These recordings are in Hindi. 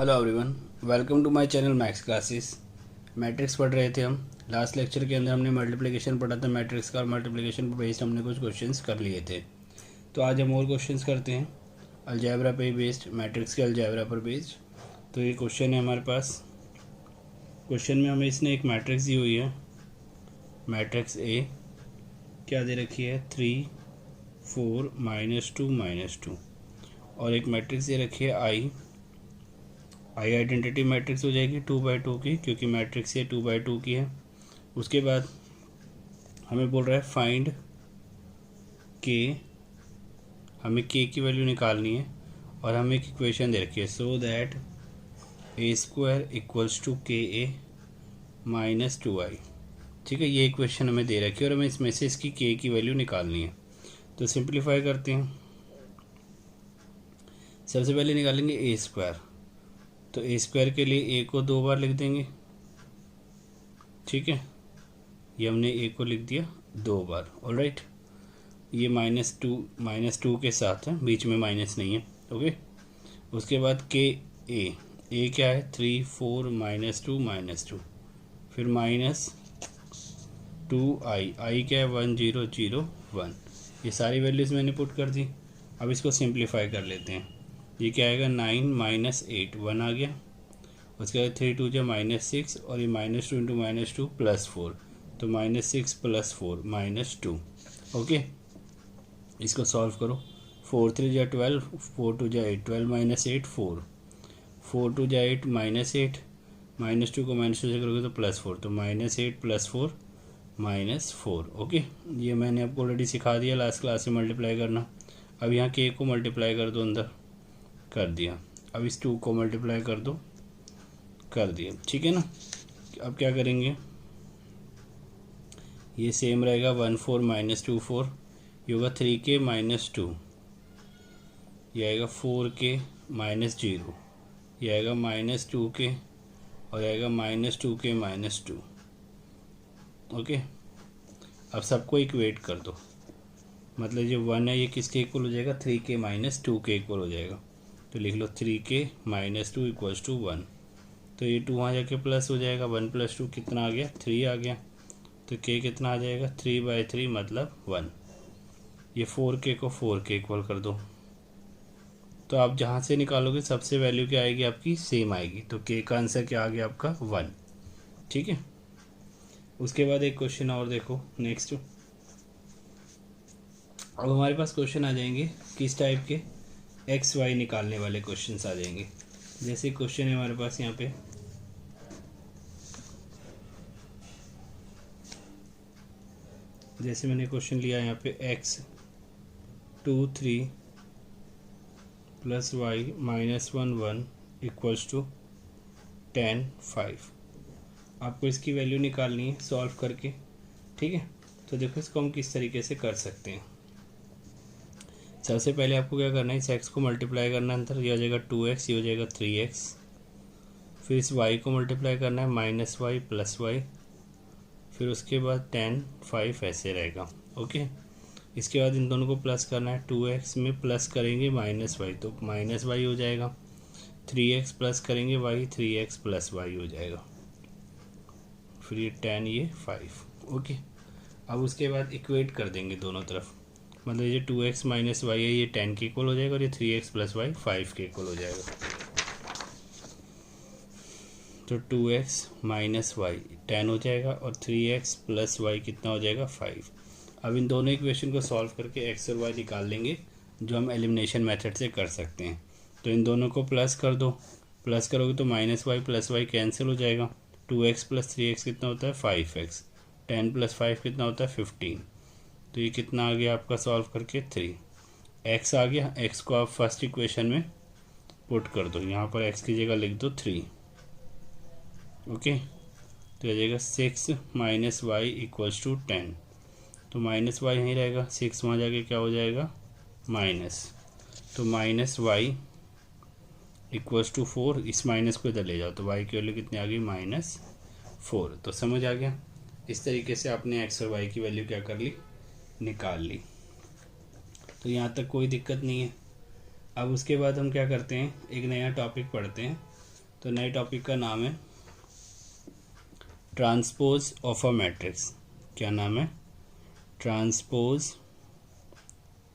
Hello everyone, welcome to my channel maths classes. Matrix पढ़ रहे थे हम। लास्ट लेक्चर के अंदर हमने मल्टीप्लिकेशन पढ़ा था मैट्रिक्स का, और मल्टीप्लिकेशन पर बेस्ड हमने कुछ क्वेश्चंस कर लिए थे। तो आज हम और क्वेश्चंस करते हैं अलजेब्रा पे बेस्ड, मैट्रिक्स के अलजेब्रा पर बेस्ड। तो ये क्वेश्चन है हमारे पास। क्वेश्चन में हमें इसने एक मैट्रिक्स दी हुई है, मैट्रिक्स ए। क्या दे रखी है? 3 4 -2 -2। और एक मैट्रिक्स दे रखी है आई आइडेंटिटी मैट्रिक्स हो जाएगी 2/2 की, क्योंकि मैट्रिक्स ये 2/2 की है। उसके बाद हमें बोल रहा है फाइंड के, हमें के की वैल्यू निकालनी है, और हमें एक इक्वेशन दे रखी है so that a² equals to KA -2i। ठीक है, ये इक्वेशन हमें दे रखी है और हमें इसमें से इसकी के की वैल्यू निकालनी है। तो सिंप्लीफाई करते हैं। सबसे पहले निकालेंगे a²। तो a² के लिए a को 2 बार लिख देंगे। ठीक है, ये हमने a को लिख दिया 2 बार। ऑलराइट, ये -2 के साथ है, बीच में माइनस नहीं है। ओके, उसके बाद के ए क्या है? 3 4 -2 फिर -2i क्या है? 1 0 0 1। ये सारी वैल्यूज़ मैंने पुट कर दी। अब इसको सिंप्लीफाई कर लेते हैं। ये क्या आएगा? 9 -8 1 आ गया। उसके बाद 3 2 जा -6, और ये -2 इंटू -2 +4, तो -6 +4 -2। ओके, इसको सॉल्व करो। 4 3 जा 12, 4 2 जा 8, 12 -8 4, 4 2 जा 8 -8, -2 को -2 से करोगे तो +4, तो -8 +4 -4। ओके, ये मैंने आपको ऑलरेडी सिखा दिया लास्ट क्लास से मल्टीप्लाई करना। अब यहाँ के को मल्टीप्लाई कर दो, अंदर कर दिया। अब इस 2 को मल्टीप्लाई कर दो, कर दिया। ठीक है ना। अब क्या करेंगे? ये सेम रहेगा 1 4 -2 4, ये होगा 3k -2, ये आएगा 4k -0, ये आएगा -2k, और आएगा -2k -2। ओके, अब सबको इक्वेट कर दो। मतलब जो 1 है ये किसके इक्वल हो जाएगा? 3k -2 के इक्वल हो जाएगा। तो लिख लो 3k -2 इक्वल्स टू 1। तो ये 2 वहाँ जाके प्लस हो जाएगा। 1 + 2 कितना आ गया? 3 आ गया। तो k कितना आ जाएगा? 3/3 मतलब 1। ये 4k को 4k इक्वल कर दो। तो आप जहाँ से निकालोगे सबसे वैल्यू क्या आएगी? आपकी सेम आएगी। तो k का आंसर क्या आ गया आपका? 1। ठीक है। उसके बाद एक क्वेश्चन और देखो नेक्स्ट। अब हमारे पास क्वेश्चन आ जाएंगे किस टाइप के? एक्स वाई निकालने वाले क्वेश्चंस आ जाएंगे। जैसे क्वेश्चन है हमारे पास यहाँ पे, जैसे मैंने क्वेश्चन लिया यहाँ पे x 2 3 + y -1 1 इक्वल्स टू 10 5। आपको इसकी वैल्यू निकालनी है सॉल्व करके। ठीक है, तो देखो इसको हम किस तरीके से कर सकते हैं। सबसे पहले आपको क्या करना है? इस x को मल्टीप्लाई करना है, अंदर ये हो जाएगा 2x, ये हो जाएगा 3x। फिर इस y को मल्टीप्लाई करना है -y + y, फिर उसके बाद 10 5 ऐसे रहेगा। ओके, इसके बाद इन दोनों को प्लस करना है। 2x में प्लस करेंगे -y, तो -y हो जाएगा। 3x प्लस करेंगे y, 3x + y हो जाएगा। फिर ये 10, ये 5। ओके, अब उसके बाद इक्वेट कर देंगे दोनों तरफ। मतलब ये 2x - y है, ये 10 के इक्वल हो जाएगा, और ये 3x + y 5 के इक्वल हो जाएगा। तो 2x - y 10 हो जाएगा, और 3x + y कितना हो जाएगा? 5। अब इन दोनों इक्वेशन को सॉल्व करके x और y निकाल लेंगे, जो हम एलिमिनेशन मेथड से कर सकते हैं। तो इन दोनों को प्लस कर दो। प्लस करोगे तो -y + y कैंसिल हो जाएगा। 2x + 3x कितना होता है? 5x। 10 + 5 कितना होता है? 15। तो ये कितना आ गया आपका सॉल्व करके? 3। x आ गया। x को आप फर्स्ट इक्वेशन में पुट कर दो। यहाँ पर x की जगह लिख दो 3। ओके, तो आ जाएगा 6 - y इक्वल्स टू 10। तो -y यहीं रहेगा, 6 वहाँ जाके क्या हो जाएगा? माइनस। तो -y इक्वल्स टू 4। इस माइनस को इधर ले जाओ, तो y की वैल्यू कितनी आ गई? -4। तो समझ आ गया। इस तरीके से आपने x और y की वैल्यू क्या कर ली? निकाल ली। तो यहाँ तक कोई दिक्कत नहीं है। अब उसके बाद हम क्या करते हैं? एक नया टॉपिक पढ़ते हैं, तो नए टॉपिक का नाम है ट्रांसपोज ऑफ अ मैट्रिक्स। क्या नाम है? Transpose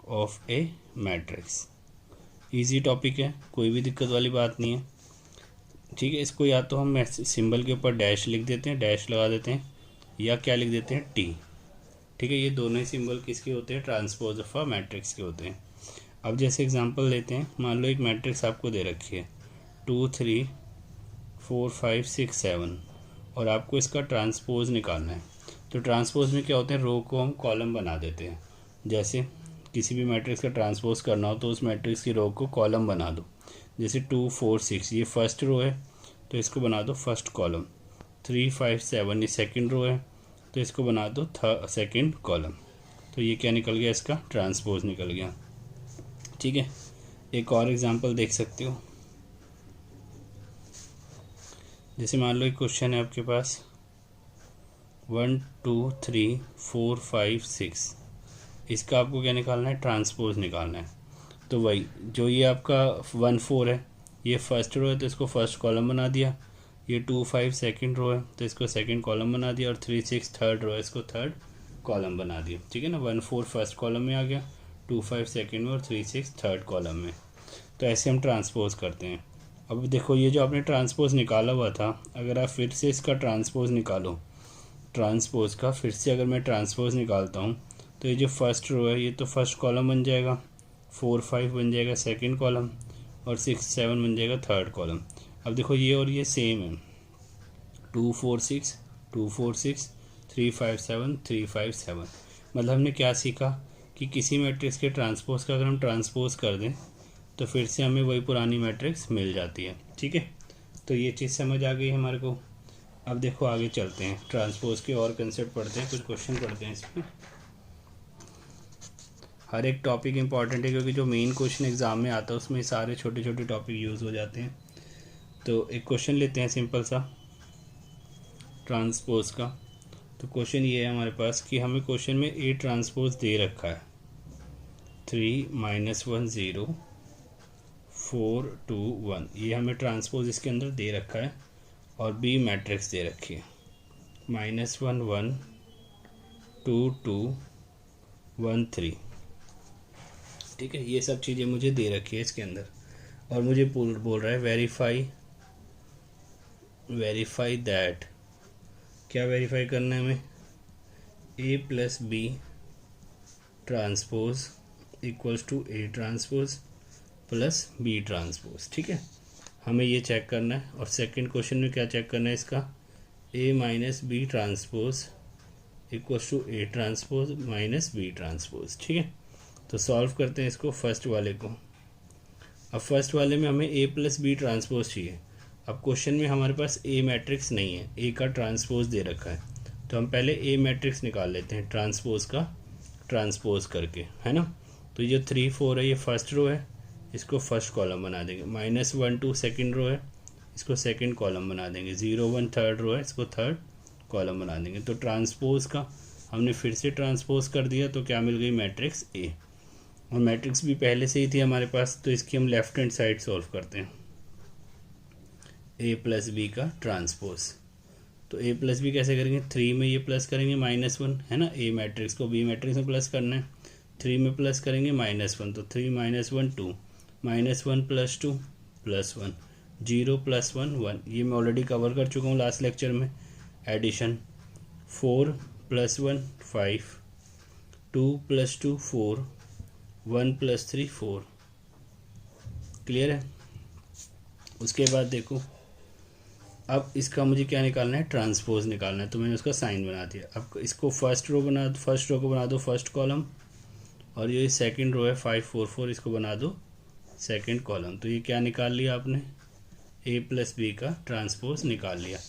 of A matrix. Easy topic है, कोई भी दिक्कत वाली बात नहीं है। ठीक है, इसको या तो हम सिंबल के ऊपर डैश लिख देते हैं, डैश लगा देते हैं, या क्या लिख देते हैं, टी। ठीक है, ये दोनों ही सिंबल किसके होते हैं? ट्रांसपोज ऑफ अ मैट्रिक्स के होते हैं। अब जैसे एग्जांपल लेते हैं, मान लो एक मैट्रिक्स आपको दे रखी है 2 3 4 5 6 7 और आपको इसका ट्रांसपोज निकालना है। तो ट्रांसपोज में क्या होते हैं, रो को हम कॉलम बना देते हैं। जैसे किसी भी मैट्रिक्स का ट्रांसपोज करना हो तो उस मैट्रिक्स की रो को कॉलम बना दो। जैसे 2 4 6 ये फर्स्ट रो है तो इसको बना दो फर्स्ट कॉलम। 3 5 7 ये सेकंड रो है तो इसको बना दो सेकंड कॉलम। तो ये क्या निकल गया? इसका ट्रांसपोज निकल गया। ठीक है, एक और एग्जांपल देख सकते हो। जैसे मान लो एक क्वेश्चन है आपके पास 1 2 3 4 5 6, इसका आपको क्या निकालना है? ट्रांसपोज निकालना है। तो वही जो ये आपका 1 4 है ये फर्स्ट रो है तो इसको फर्स्ट कॉलम बना दिया। ये 2 5 सेकंड रो है तो इसको सेकंड कॉलम बना दिया, और 3 6 थर्ड रो है इसको थर्ड कॉलम बना दिया। ठीक है ना, 1 4 फर्स्ट कॉलम में आ गया, 2 5 सेकंड में, और 3 6 थर्ड कॉलम में। तो ऐसे हम ट्रांसपोज करते हैं। अब देखो ये जो आपने ट्रांसपोज निकाला हुआ था, अगर आप फिर से इसका ट्रांसपोज निकालो, ट्रांसपोज का फिर से अगर मैं ट्रांसपोज निकालता हूँ तो ये जो फर्स्ट रो है ये तो फर्स्ट कॉलम बन जाएगा, 4 5 बन जाएगा सेकंड कॉलम, और 6 7 बन जाएगा थर्ड कॉलम। अब देखो ये और ये सेम है, 2 4 6 2 4 6 3 5 7 3 5 7। मतलब हमने क्या सीखा कि किसी मैट्रिक्स के ट्रांसपोज का अगर हम ट्रांसपोज कर दें तो फिर से हमें वही पुरानी मैट्रिक्स मिल जाती है। ठीक है, तो ये चीज़ समझ आ गई हमारे को। अब देखो आगे चलते हैं, ट्रांसपोज के और कंसेप्ट पढ़ते हैं, कुछ क्वेश्चन पढ़ते हैं इसमें। हर एक टॉपिक इंपॉर्टेंट है क्योंकि जो मेन क्वेश्चन एग्जाम में आता है उसमें सारे छोटे छोटे टॉपिक यूज़ हो जाते हैं। तो एक क्वेश्चन लेते हैं सिंपल सा ट्रांसपोज का। तो क्वेश्चन ये है हमारे पास कि हमें क्वेश्चन में ए ट्रांसपोज दे रखा है 3 -1 0 4 2 1, ये हमें ट्रांसपोज इसके अंदर दे रखा है, और बी मैट्रिक्स दे रखी है -1 1 2 2 1 3। ठीक है, ये सब चीज़ें मुझे दे रखी है इसके अंदर, और मुझे बोल रहा है वेरीफाई दैट। क्या वेरीफाई करना है हमें? A plus B transpose equals to A transpose plus B transpose. ठीक है, हमें ये चेक करना है। और सेकंड क्वेश्चन में क्या चेक करना है इसका? A minus B transpose equals to A transpose minus B transpose. ठीक है, तो सॉल्व करते हैं इसको फर्स्ट वाले को। अब फर्स्ट वाले में हमें ए प्लस बी ट्रांसपोज चाहिए। अब क्वेश्चन में हमारे पास ए मैट्रिक्स नहीं है, ए का ट्रांसपोज दे रखा है, तो हम पहले ए मैट्रिक्स निकाल लेते हैं ट्रांसपोज का ट्रांसपोज करके, है ना। तो ये जो 3 4 है ये फर्स्ट रो है, इसको फर्स्ट कॉलम बना देंगे। -1 2 सेकंड रो है, इसको सेकंड कॉलम बना देंगे। 0 1 थर्ड रो है, इसको थर्ड कॉलम बना देंगे। तो ट्रांसपोज का हमने फिर से ट्रांसपोज कर दिया, तो क्या मिल गई? Matrix A. और मैट्रिक्स भी पहले से ही थी हमारे पास, तो इसकी हम लेफ्ट हैंड साइड सॉल्व करते हैं। ए प्लस बी का ट्रांसपोज, तो ए प्लस बी कैसे करेंगे? 3 में ये प्लस करेंगे -1, है ना। ए मैट्रिक्स को बी मैट्रिक्स में प्लस करना है, 3 में प्लस करेंगे -1, तो 3 - 1 2, -1 + 2 + 1, 0 + 1 1। ये मैं ऑलरेडी कवर कर चुका हूँ लास्ट लेक्चर में। एडिशन 4 + 1 5, 2 + 2 4, 1 + 3 4। क्लियर है। उसके बाद देखो अब इसका मुझे क्या निकालना है? ट्रांसपोज निकालना है, तो मैंने उसका साइन बना दिया। अब इसको फर्स्ट रो को बना दो फर्स्ट कॉलम, और ये सेकंड रो है 5 4 4, इसको बना दो सेकंड कॉलम। तो ये क्या निकाल लिया आपने? ए प्लस बी का ट्रांसपोज निकाल लिया।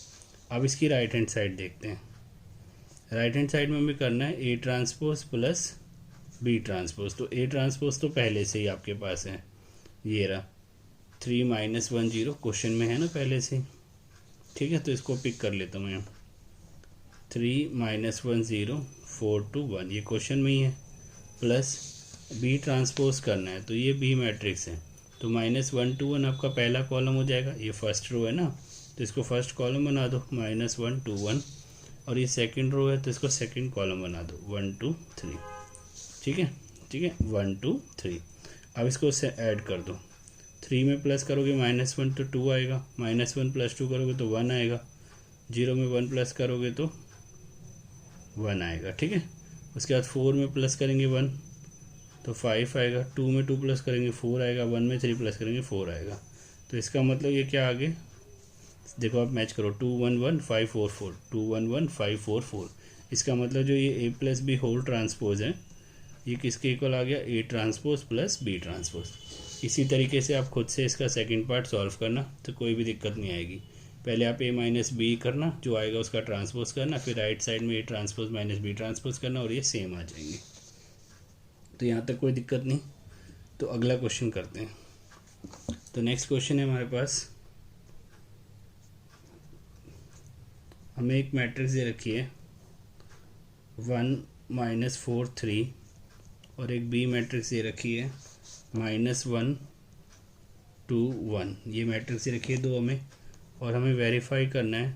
अब इसकी राइट हैंड साइड देखते हैं। राइट हैंड साइड में हमें करना है A transpose plus B transpose. तो ए ट्रांसपोज तो पहले से ही आपके पास है, ये रहा 3 - 1 0, क्वेश्चन में है ना पहले से। ठीक है, तो इसको पिक कर लेता हूँ मैं। 3 - 1 0 4 2 1, ये क्वेश्चन में ही है, प्लस बी ट्रांसपोज करना है, तो ये बी मैट्रिक्स है, तो -1 2 1 आपका पहला कॉलम हो जाएगा, ये फर्स्ट रो है ना, तो इसको फर्स्ट कॉलम बना दो -1 2 1, और ये सेकंड रो है तो इसको सेकंड कॉलम बना दो 1 2 3। ठीक है, ठीक है, 1 2 3। अब इसको से ऐड कर दो, 3 में प्लस करोगे -1 तो 2 आएगा, -1 + 2 करोगे तो 1 आएगा, 0 में 1 प्लस करोगे तो 1 आएगा। ठीक है, उसके बाद 4 में प्लस करेंगे 1 तो 5 आएगा, 2 में 2 प्लस करेंगे 4 आएगा, 1 में 3 प्लस करेंगे 4 आएगा। तो इसका मतलब ये क्या आगे देखो, आप मैच करो 2 1 1 5 4 4, 2 1 1 5 4 4। इसका मतलब जो ये A+B होल ट्रांसपोज है ये किसके इक्वल आ गया, A ट्रांसपोज + B ट्रांसपोज। इसी तरीके से आप खुद से इसका सेकंड पार्ट सॉल्व करना तो कोई भी दिक्कत नहीं आएगी। पहले आप A - B करना, जो आएगा उसका ट्रांसपोज करना, फिर राइट साइड में A ट्रांसपोज - B ट्रांसपोज करना और ये सेम आ जाएंगे। तो यहाँ तक कोई दिक्कत नहीं। तो अगला क्वेश्चन करते हैं। तो नेक्स्ट क्वेश्चन है हमारे पास, हमें एक मैट्रिक्स दे रखी है 1 -4 3 और एक B मैट्रिक्स दे रखी है -1 2 1। ये मैट्रिक्स दे रखी है दो हमें, और हमें वेरीफाई करना है,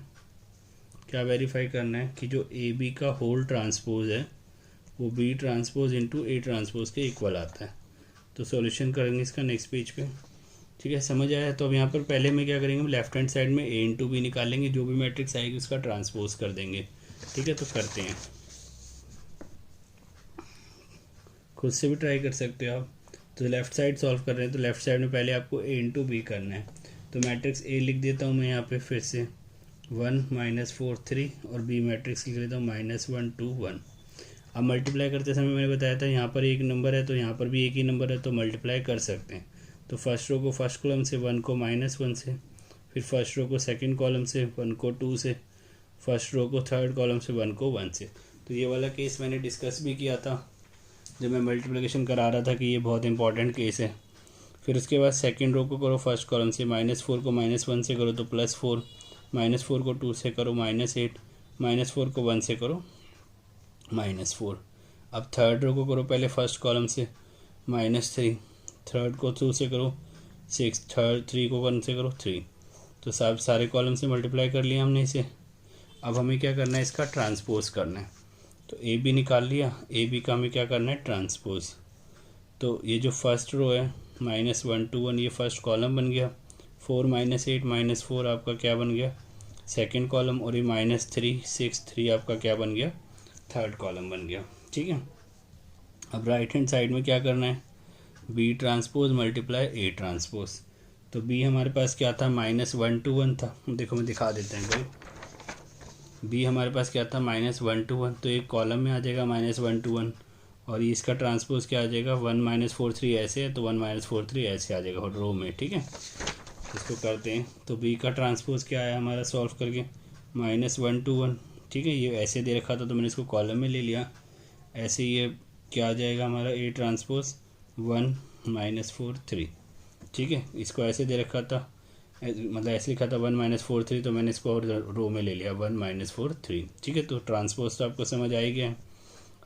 क्या वेरीफाई करना है कि जो AB का होल ट्रांसपोज है वो B transpose into A transpose के इक्वल आता है। तो सॉल्यूशन करेंगे इसका नेक्स्ट पेज पे। ठीक है, समझ आया। तो अब यहाँ पर पहले में क्या करेंगे, लेफ्ट हैंड साइड में A इंटू B निकालेंगे, जो भी मैट्रिक्स आएगी उसका ट्रांसपोज कर देंगे। ठीक है, तो करते हैं, खुद से भी ट्राई कर सकते हो आप। तो लेफ़्ट साइड सॉल्व कर रहे हैं तो लेफ़्ट साइड में पहले आपको A इंटू B करना है। तो मैट्रिक्स A लिख देता हूँ मैं यहाँ पे फिर से 1 -4 3 और B मैट्रिक्स लिख लेता हूँ -1 2 1। अब मल्टीप्लाई करते समय मैंने बताया था यहाँ पर एक नंबर है तो यहाँ पर भी एक ही नंबर है, तो मल्टीप्लाई कर सकते हैं। तो फर्स्ट रो को फर्स्ट कॉलम से, 1 को -1 से, फिर फर्स्ट रो को सेकंड कॉलम से, 1 को 2 से, फर्स्ट रो को थर्ड कॉलम से, 1 को 1 से। तो ये वाला केस मैंने डिस्कस भी किया था जब मैं मल्टीप्लिकेशन करा रहा था कि ये बहुत इंपॉर्टेंट केस है। फिर उसके बाद सेकंड रो को करो फर्स्ट कॉलम से, -4 को -1 से करो तो +4, -4 को 2 से करो -8, -4 को 1 से करो -4। अब थर्ड रो को करो पहले फर्स्ट कॉलम से -3, थर्ड को 2 से करो 6, थर्ड 3 को 1 से करो 3। तो सब सारे कॉलम से मल्टीप्लाई कर लिया हमने इसे। अब हमें क्या करना है, इसका ट्रांसपोज करना है। तो ए बी निकाल लिया, ए बी का हमें क्या करना है, ट्रांसपोज। तो ये जो फर्स्ट रो है -1 2 1 ये फर्स्ट कॉलम बन गया, 4 -8 -4 आपका क्या बन गया, सेकंड कॉलम, और ये -3 6 3 आपका क्या बन गया, थर्ड कॉलम बन गया। ठीक है, अब राइट हैंड साइड में क्या करना है, B transpose multiply A transpose. तो B हमारे पास क्या था, -1 2 1 था। देखो मैं दिखा देते हैं कोई, B हमारे पास क्या था, -1 2 1, तो एक कॉलम में आ जाएगा -1 2 1, और इसका ट्रांसपोज क्या आ जाएगा, 1 -4 3 ऐसे है तो 1 -4 3 ऐसे आ जाएगा रो में। ठीक है, इसको करते हैं। तो B का ट्रांसपोज क्या आया हमारा सॉल्व करके, -1 2 1। ठीक है, ये ऐसे दे रखा था तो मैंने इसको कॉलम में ले लिया। ऐसे ये क्या आ जाएगा हमारा, A ट्रांसपोज 1 -4 3। ठीक है, इसको ऐसे दे रखा था, मतलब ऐसे लिखा था 1 -4 3, तो मैंने इसको और रो में ले लिया 1 -4 3। ठीक है, तो ट्रांसपोज तो आपको समझ आ ही गया।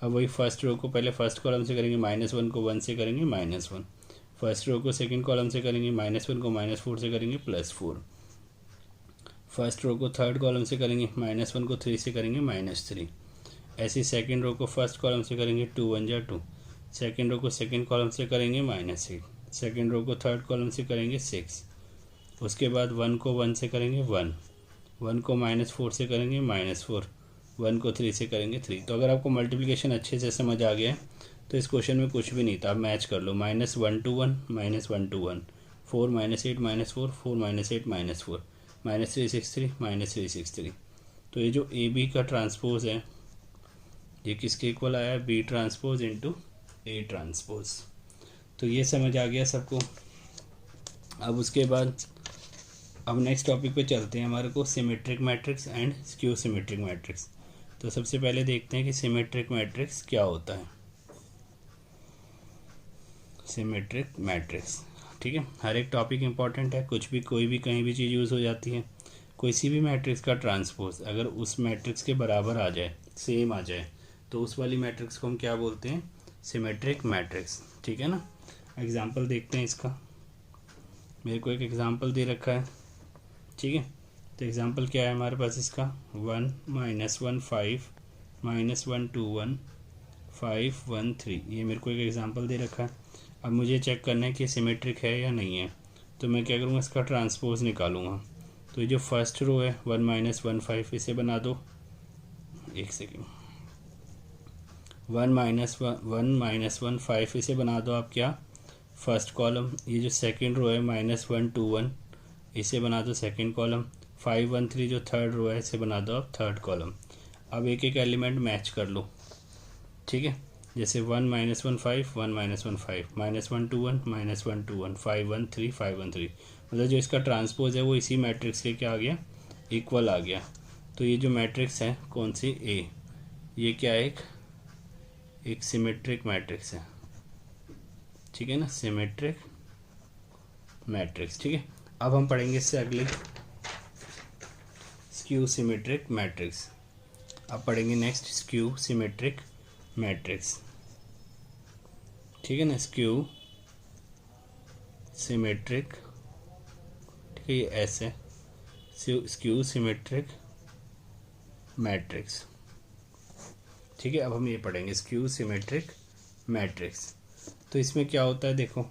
अब वही फर्स्ट रो को पहले फर्स्ट कॉलम से करेंगे, -1 को 1 से करेंगे -1, फर्स्ट रो को सेकंड कॉलम से करेंगे, -1 को -4 से करेंगे +4, फर्स्ट रो को थर्ड कॉलम से करेंगे, -1 को 3 से करेंगे -3। ऐसे सेकंड रो को फर्स्ट कॉलम से करेंगे 2 1 जा 2, सेकंड रो को सेकंड कॉलम से करेंगे -8, सेकंड रो को थर्ड कॉलम से करेंगे 6, उसके बाद 1 को 1 से करेंगे 1, 1 को -4 से करेंगे -4, 1 को 3 से करेंगे 3। तो अगर आपको मल्टीप्लिकेशन अच्छे से समझ आ गया है तो इस क्वेश्चन में कुछ भी नहीं था, आप मैच कर लो, -1 2 1 -1 2 1, 4 -8 -4, 4 -8 -4, -3 6 3 -3 6 3। तो ये जो ए बी का ट्रांसपोज है ये किसके इक्वल आया, B transpose into A transpose. तो ये समझ आ गया सबको। अब उसके बाद अब नेक्स्ट टॉपिक पे चलते हैं, हमारे को symmetric matrix and skew symmetric matrix. तो सबसे पहले देखते हैं कि सिमेट्रिक मैट्रिक्स क्या होता है। सिमेट्रिक मैट्रिक्स, ठीक है, हर एक टॉपिक इंपॉर्टेंट है, कुछ भी कोई भी कहीं भी चीज़ यूज़ हो जाती है। कोई सी भी मैट्रिक्स का ट्रांसपोज अगर उस मैट्रिक्स के बराबर आ जाए, सेम आ जाए, तो उस वाली मैट्रिक्स को हम क्या बोलते हैं, सिमेट्रिक मैट्रिक्स। ठीक है ना, एग्जांपल देखते हैं इसका। मेरे को एक एग्जांपल दे रखा है, ठीक है। तो एग्जांपल क्या है हमारे पास इसका, 1 -1 5 -1 2 1 5 1 3, ये मेरे को एक एग्जांपल दे रखा है। अब मुझे चेक करना है कि सिमेट्रिक है या नहीं है। तो मैं क्या करूँगा, इसका ट्रांसपोज निकालूंगा। तो ये जो फर्स्ट रो है 1 -1 5, इसे बना दो, एक सेकेंड, 1 -1 5 इसे बना दो आप क्या, फर्स्ट कॉलम। ये जो सेकंड रो है -1 2 1, इसे बना दो सेकंड कॉलम। 5 1 3 जो थर्ड रो है, इसे बना दो आप थर्ड कॉलम। अब एक एक एलिमेंट मैच कर लो, ठीक है। जैसे 1 -1 5 1 -1 5 -1 2 1 -1 2 1 5 1 3 5 1 3, मतलब जो इसका ट्रांसपोज है वो इसी मैट्रिक्स के क्या आ गया, इक्वल आ गया। तो ये जो मैट्रिक्स है कौन सी, ए, ये क्या है, एक सिमेट्रिक मैट्रिक्स है, ठीक है ना, सिमेट्रिक मैट्रिक्स, ठीक है। अब हम पढ़ेंगे इससे अगले स्क्यू सिमेट्रिक मैट्रिक्स। अब पढ़ेंगे नेक्स्ट स्क्यू सिमेट्रिक मैट्रिक्स, ठीक है ना, स्क्यू सिमेट्रिक, ठीक है, ये एस है, स्क्यू सिमेट्रिक मैट्रिक्स, ठीक है। अब हम ये पढ़ेंगे स्क्यू सिमेट्रिक मैट्रिक्स। तो इसमें क्या होता है, देखो,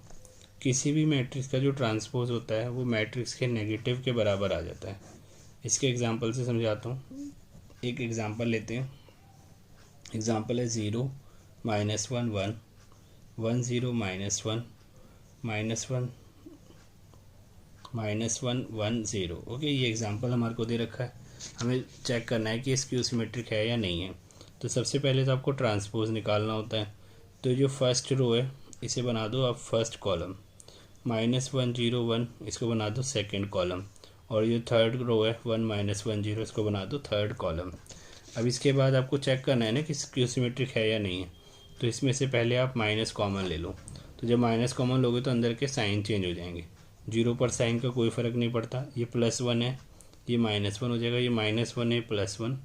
किसी भी मैट्रिक्स का जो ट्रांसपोज होता है वो मैट्रिक्स के नेगेटिव के बराबर आ जाता है। इसके एग्जांपल से समझाता हूँ। एक एग्जांपल लेते हैं, एग्जांपल है 0 -1 1 1 0 -1 -1 1 0, ओके। ये एग्जांपल हमारे को दे रखा है, हमें चेक करना है कि ये स्क्यू सिमेट्रिक है या नहीं है। तो सबसे पहले तो आपको ट्रांसपोज निकालना होता है। तो जो फर्स्ट रो है इसे बना दो आप फर्स्ट कॉलम, -1 0 1 इसको बना दो सेकंड कॉलम, और ये थर्ड रो है 1 -1 0 इसको बना दो थर्ड कॉलम। अब इसके बाद आपको चेक करना है ना कि स्क्यू सिमेट्रिक है या नहीं है। तो इसमें से पहले आप माइनस कॉमन ले लो। तो जब माइनस कॉमन लोगे तो अंदर के साइन चेंज हो जाएंगे। 0 पर साइन का कोई फ़र्क नहीं पड़ता। ये +1 है, ये -1 हो जाएगा, ये -1 है +1,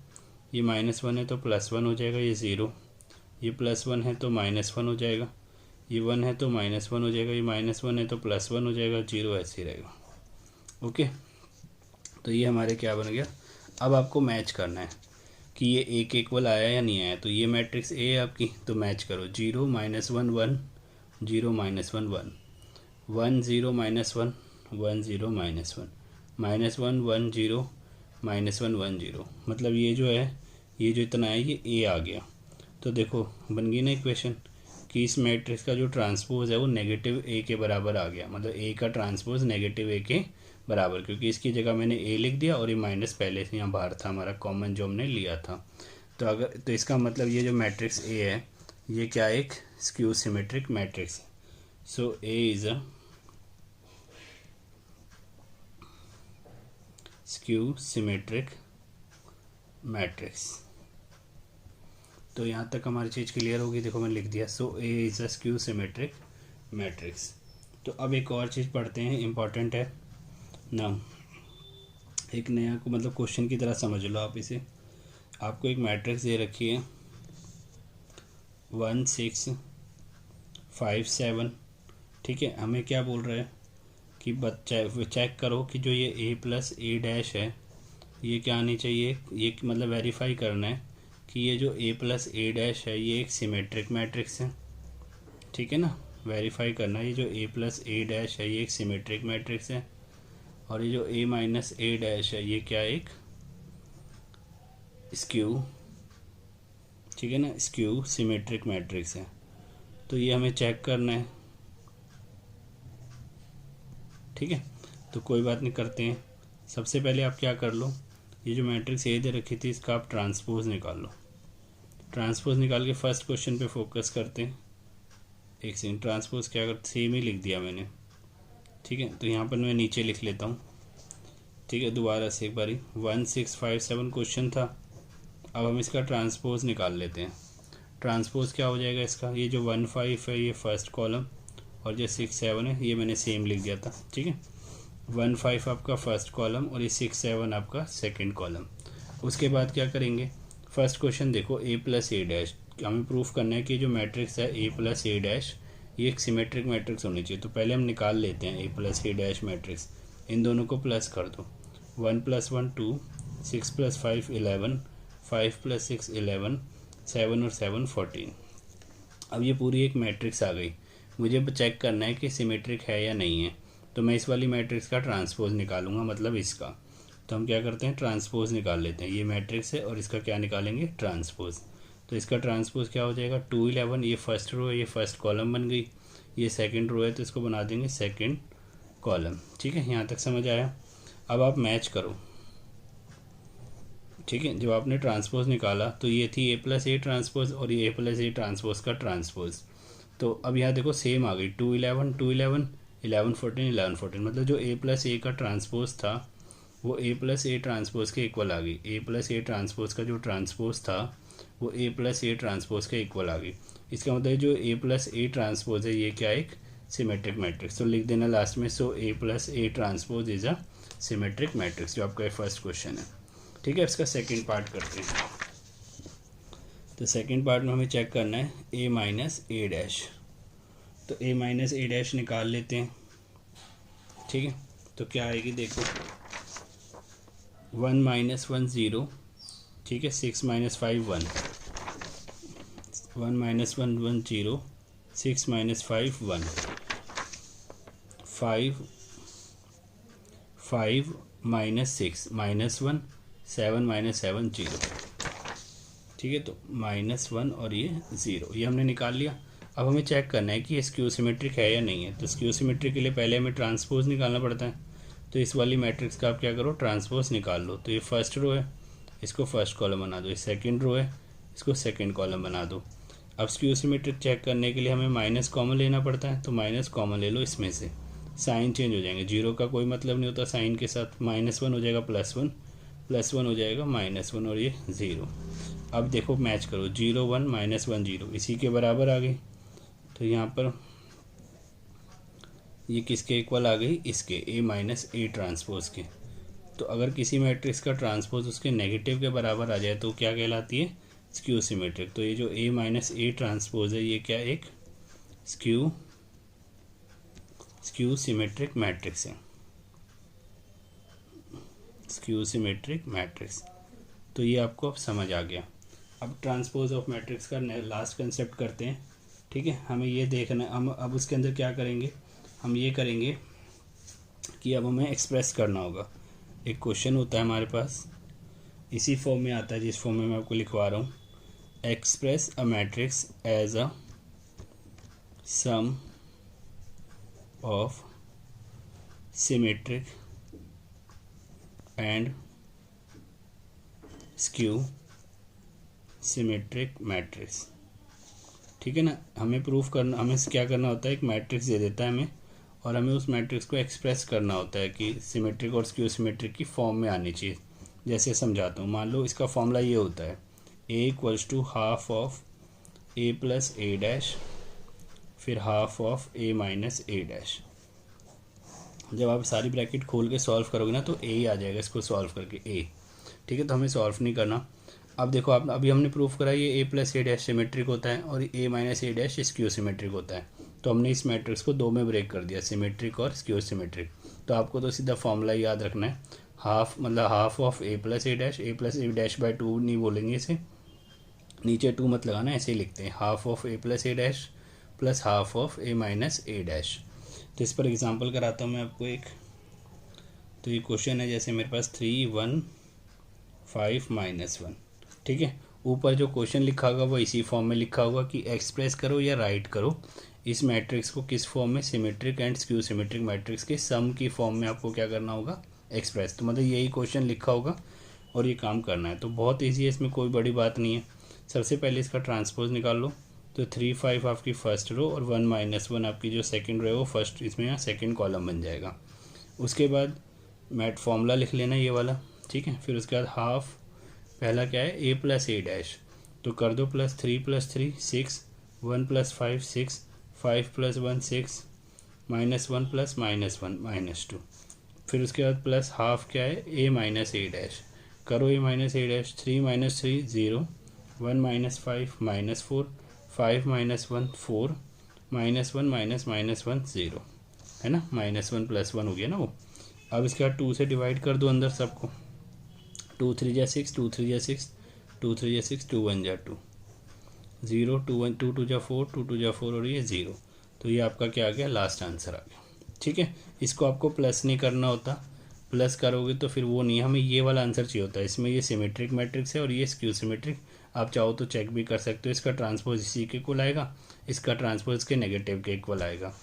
ये -1 है तो +1 हो जाएगा, ये 0, ये +1 है तो -1 हो जाएगा, ये 1 है तो -1 हो जाएगा, ये -1 है तो +1 हो जाएगा, 0 ऐसे ही रहेगा, ओके। तो ये हमारे क्या बन गया। अब आपको मैच करना है कि ये ए के इक्वल आया या नहीं आया। तो ये मैट्रिक्स ए है आपकी, तो मैच करो 0 -1 1 0 -1 1 1 0 -1 1 0 -1 -1 1 0 -1 1 0, मतलब ये जो है, ये जो इतना है ये ए आ गया। तो देखो बन गई ना इक्वेशन कि इस मैट्रिक्स का जो ट्रांसपोज है वो नेगेटिव ए के बराबर आ गया, मतलब ए का ट्रांसपोज नेगेटिव ए के बराबर, क्योंकि इसकी जगह मैंने ए लिख दिया और ये माइनस पहले से यहाँ बाहर था हमारा कॉमन जो हमने लिया था। तो अगर, तो इसका मतलब ये जो मैट्रिक्स ए है ये क्या, एक स्क्यू सिमेट्रिक मैट्रिक्स है। So A is a skew symmetric matrix. तो यहाँ तक हमारी चीज़ क्लियर होगी। देखो मैंने लिख दिया, so A is a skew symmetric matrix. तो अब एक और चीज़ पढ़ते हैं, इम्पॉर्टेंट है ना, एक नया को मतलब क्वेश्चन की तरह समझ लो आप इसे। आपको एक मैट्रिक्स दे रखी है 1 6 5 7, ठीक है। हमें क्या बोल रहे हैं कि चेक करो कि जो ये a + a' है ये क्या आनी चाहिए, ये मतलब वेरीफाई करना है कि ये जो a + a' है ये एक सिमेट्रिक मैट्रिक्स है, ठीक है ना। वेरीफाई करना है ये जो a + a' है ये एक सिमेट्रिक मैट्रिक्स है, और ये जो a - a' है ये क्या, एक स्क्यू, ठीक है ना, स्क्यू सिमेट्रिक मैट्रिक्स है। तो ये हमें चेक करना है, ठीक है। तो कोई बात नहीं, करते हैं। सबसे पहले आप क्या कर लो, ये जो मैट्रिक्स ए दे रखी थी इसका आप ट्रांसपोज निकाल लो। ट्रांसपोज निकाल के फर्स्ट क्वेश्चन पे फोकस करते हैं। एक सेकंड, ट्रांसपोज क्या कर, सेम ही लिख दिया मैंने, ठीक है। तो यहाँ पर मैं नीचे लिख लेता हूँ, ठीक है, दोबारा से एक बारी। 1 6 5 7 क्वेश्चन था। अब हम इसका ट्रांसपोज निकाल लेते हैं। ट्रांसपोज क्या हो जाएगा इसका, ये जो 1 5 है ये फर्स्ट कॉलम, और जो 6 7 है ये मैंने सेम लिख दिया था, ठीक है। 1 5 आपका फर्स्ट कॉलम और ये 6 7 आपका सेकंड कॉलम। उसके बाद क्या करेंगे, फर्स्ट क्वेश्चन देखो a + a', हमें प्रूफ करना है कि जो मैट्रिक्स है a + a' ये एक सिमेट्रिक मैट्रिक्स होनी चाहिए। तो पहले हम निकाल लेते हैं ए प्लस ए डैश मैट्रिक्स। इन दोनों को प्लस कर दो। 1 + 1 2, 6 + 5 11, 5 + 6 11, 7 और 7 14। अब ये पूरी एक मैट्रिक्स आ गई। मुझे चेक करना है कि सिमेट्रिक है या नहीं है। तो मैं इस वाली मैट्रिक्स का ट्रांसपोज निकालूंगा, मतलब इसका। तो हम क्या करते हैं, ट्रांसपोज निकाल लेते हैं। ये मैट्रिक्स है और इसका क्या निकालेंगे, ट्रांसपोज। तो इसका ट्रांसपोज क्या हो जाएगा, 2 11। ये फर्स्ट रो है, ये फर्स्ट कॉलम बन गई। ये सेकंड रो है तो इसको बना देंगे सेकंड कॉलम। ठीक है, यहाँ तक समझ आया। अब आप मैच करो। ठीक है, जब आपने ट्रांसपोज निकाला तो ये थी ए प्लस ए ट्रांसपोज और ये ए प्लस ए ट्रांसपोज का ट्रांसपोज। तो अब यहाँ देखो सेम आ गई, 2 11 2 11, 11 14 11 14। मतलब जो ए प्लस ए का ट्रांसपोज था वो ए प्लस ए ट्रांसपोज के इक्वल आ गई। ए प्लस ए ट्रांसपोज का जो ट्रांसपोज था वो ए प्लस ए ट्रांसपोज के इक्वल आ गई। इसका मतलब जो ए प्लस ए ट्रांसपोज है ये क्या, एक सिमेट्रिक मैट्रिक्स। तो लिख देना लास्ट में, so A plus A transpose is a symmetric matrix, जो आपका फर्स्ट क्वेश्चन है। ठीक है, इसका सेकंड पार्ट करते हैं। तो सेकंड पार्ट में हमें चेक करना है ए माइनस ए डैश। तो ए माइनस ए डैश निकाल लेते हैं। ठीक है, तो क्या आएगी देखो, 1 - 1 0। ठीक है, 6 - 5 1, 1 - 1 1 0, 6 - 5 1, 5 5 - 6 -1, 7 - 7 0। ठीक है, तो -1 और ये 0, ये हमने निकाल लिया। अब हमें चेक करना है कि ये स्क्यू सिमेट्रिक है या नहीं है। तो स्क्यू सिमेट्रिक के लिए पहले हमें ट्रांसपोज निकालना पड़ता है। तो इस वाली मैट्रिक्स का आप क्या करो, ट्रांसपोज निकाल लो। तो ये फर्स्ट रो है, इसको फर्स्ट कॉलम बना दो। ये सेकंड रो है, इसको सेकंड कॉलम बना दो। अब स्क्यू सिमेट्रिक चेक करने के लिए हमें माइनस कॉमन लेना पड़ता है। तो माइनस कॉमन ले लो इसमें से, साइन चेंज हो जाएंगे। 0 का कोई मतलब नहीं होता साइन के साथ। -1 हो जाएगा +1, +1 हो जाएगा -1 और ये 0। अब देखो मैच करो, 0 1 -1 0 इसी के बराबर आ गई। तो यहाँ पर ये किसके इक्वल आ गई, इसके ए माइनस ए ट्रांसपोज के। तो अगर किसी मैट्रिक्स का ट्रांसपोज उसके नेगेटिव के बराबर आ जाए तो क्या कहलाती है, स्क्यू सिमेट्रिक। तो ये जो ए माइनस ए ट्रांसपोज है ये क्या, एक स्क्यू सिमेट्रिक मैट्रिक्स है, स्क्यू सिमेट्रिक मैट्रिक्स। तो ये आपको अब समझ आ गया। अब ट्रांसपोज ऑफ मैट्रिक्स का लास्ट कंसेप्ट करते हैं। ठीक है, हमें ये देखना, हम अब उसके अंदर क्या करेंगे, हम ये करेंगे कि अब हमें एक्सप्रेस करना होगा। एक क्वेश्चन होता है हमारे पास, इसी फॉर्म में आता है जिस फॉर्म में मैं आपको लिखवा रहा हूँ। Express a matrix as a sum of symmetric and skew symmetric matrix. ठीक है ना, हमें प्रूफ करना, हमें क्या करना होता है, एक मैट्रिक्स दे देता है हमें और हमें उस मैट्रिक्स को एक्सप्रेस करना होता है कि सिमेट्रिक और स्क्यू सिमेट्रिक की फॉर्म में आनी चाहिए। जैसे समझाता हूँ, मान लो इसका फॉर्मूला ये होता है, A equals to half of A plus A dash, फिर half of A minus A dash. जब आप सारी ब्रैकेट खोल के सॉल्व करोगे ना तो ए ही आ जाएगा इसको सॉल्व करके, ए। ठीक है, तो हमें सॉल्व नहीं करना। अब देखो, आप अभी हमने प्रूफ करा ये ए प्लस ए डैश सिमेट्रिक होता है और ए minus A dash skew symmetric होता है। तो हमने इस मैट्रिक्स को 2 में ब्रेक कर दिया, सिमेट्रिक और स्क्यू सिमेट्रिक। तो आपको तो सीधा फॉर्मूला याद रखना है, हाफ मतलब half of A plus A dash by 2 नहीं बोलेंगे इसे, नीचे 2 मत लगाना, ऐसे ही लिखते हैं, half of A plus A dash plus half of A minus A dash. तो इस पर एग्जाम्पल कराता हूँ मैं आपको एक। तो ये क्वेश्चन है, जैसे मेरे पास 3 1 5 -1। ठीक है, ऊपर जो क्वेश्चन लिखा होगा वो इसी फॉर्म में लिखा होगा कि एक्सप्रेस करो या राइट करो इस मैट्रिक्स को किस फॉर्म में, symmetric and skew symmetric matrix के सम की फॉर्म में आपको क्या करना होगा, एक्सप्रेस। तो मतलब यही क्वेश्चन लिखा होगा और ये काम करना है। तो बहुत ईजी है, इसमें कोई बड़ी बात नहीं है। सबसे पहले इसका ट्रांसपोज निकाल लो। तो 3 5 आपकी फर्स्ट रो और 1 - 1 आपकी जो सेकंड रो है वो फर्स्ट, इसमें यहाँ सेकंड कॉलम बन जाएगा। उसके बाद मैट फॉर्मूला लिख लेना ये वाला। ठीक है, फिर उसके बाद हाफ, पहला क्या है, ए प्लस ए डैश, तो कर दो +3 + 3 6, 1 + 5 6, 5 + 1 6, -1 + -1 -2। फिर उसके बाद प्लस हाफ क्या है, ए माइनस ए डैश, करो ए माइनस ए डैश, 3 - 3 0, 1 - 5 -4, 5 - 1 4, -1 -1 0 है ना, -1 + 1 हो गया ना वो। अब इसके बाद 2 से डिवाइड कर दो अंदर सबको, 2 3 जा 6, 2 3 जा 6, 2 3 जा 6, 2 1 जा 2, 0 2 1 2 2 जा 4, 2 2 जा 4 और ये 0। तो ये आपका क्या आ गया, लास्ट आंसर आ गया। ठीक है, इसको आपको प्लस नहीं करना होता, प्लस करोगे तो फिर वो नहीं, हमें ये वाला आंसर चाहिए होता है। इसमें ये सिमेट्रिक मैट्रिक्स है और ये स्क्यू सिमेट्रिक। आप चाहो तो चेक भी कर सकते हो, इसका ट्रांसपोज इसी के इक्वल आएगा, इसका ट्रांसपोज के नेगेटिव के इक्वल आएगा।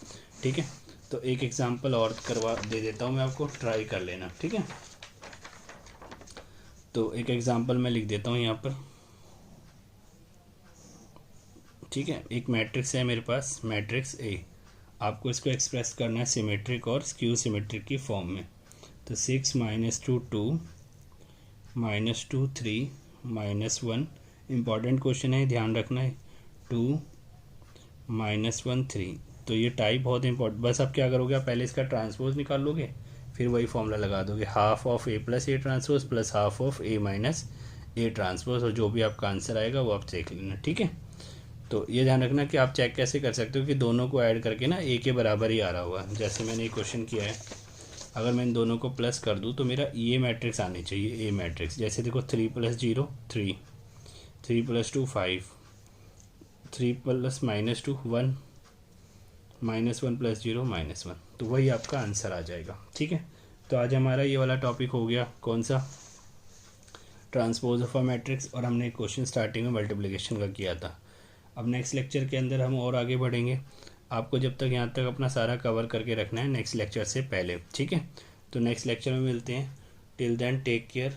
ठीक है, तो एक एग्जांपल और करवा दे देता हूँ मैं आपको, ट्राई कर लेना। ठीक है, तो एक एग्जांपल मैं लिख देता हूँ यहाँ पर। ठीक है, एक मैट्रिक्स है मेरे पास, मैट्रिक्स ए। आपको इसको एक्सप्रेस करना है सिमेट्रिक और स्क्यू सिमेट्रिक की फॉर्म में। तो 6 -2 2 -2 3 -1, इम्पॉर्टेंट क्वेश्चन है, ध्यान रखना है। 2 -1 3, तो ये टाइप बहुत इंपॉर्टेंट। बस अब क्या करोगे, आप पहले इसका ट्रांसपोज निकाल लोगे, फिर वही फॉर्मूला लगा दोगे, half of A plus A transpose plus half of A minus A transpose, और जो भी आपका आंसर आएगा वो आप देख लेना। ठीक है, तो ये ध्यान रखना कि आप चेक कैसे कर सकते हो कि दोनों को ऐड करके ना ए के बराबर ही आ रहा हुआ। जैसे मैंने ये क्वेश्चन किया है, अगर मैं इन दोनों को प्लस कर दूँ तो मेरा ये मैट्रिक्स आनी चाहिए, ए मैट्रिक्स। जैसे देखो 3 + 0 3, 3 + 2 5, 3 + -2 1, -1 + 0 -1, तो वही आपका आंसर आ जाएगा। ठीक है, तो आज हमारा ये वाला टॉपिक हो गया, कौन सा, ट्रांसपोज ऑफ अ मैट्रिक्स, और हमने क्वेश्चन स्टार्टिंग में मल्टीप्लिकेशन का किया था। अब नेक्स्ट लेक्चर के अंदर हम और आगे बढ़ेंगे, आपको जब तक यहाँ तक अपना सारा कवर करके रखना है नेक्स्ट लेक्चर से पहले। ठीक है, तो नेक्स्ट लेक्चर में मिलते हैं। Till then take care.